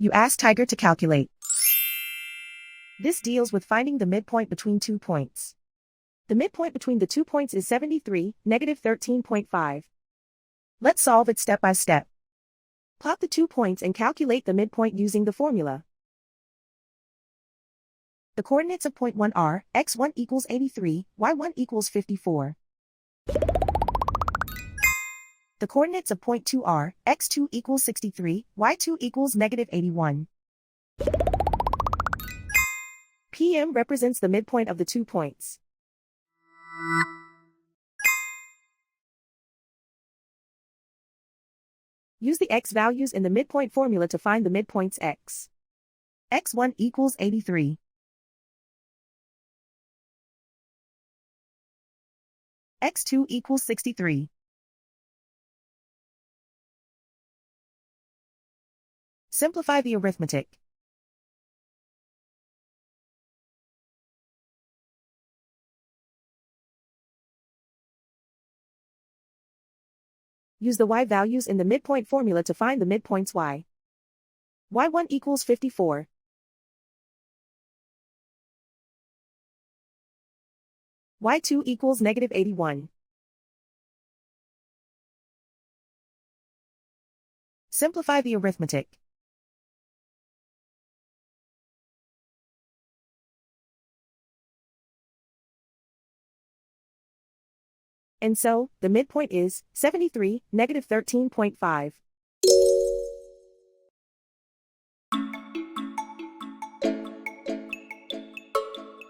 You ask Tiger to calculate. This deals with finding the midpoint between 2 points. The midpoint between the 2 points is 73, negative 13.5. Let's solve it step by step. Plot the 2 points and calculate the midpoint using the formula. The coordinates of point 1 are, x1 equals 83, y1 equals 54. The coordinates of point 2 are, x2 equals 63, y2 equals negative 81. PM represents the midpoint of the 2 points. Use the x values in the midpoint formula to find the midpoints x. x1 equals 83. x2 equals 63. Simplify the arithmetic. Use the y values in the midpoint formula to find the midpoints y. y1 equals 54. y2 equals negative 81. Simplify the arithmetic. And so, the midpoint is 73, negative 13.5.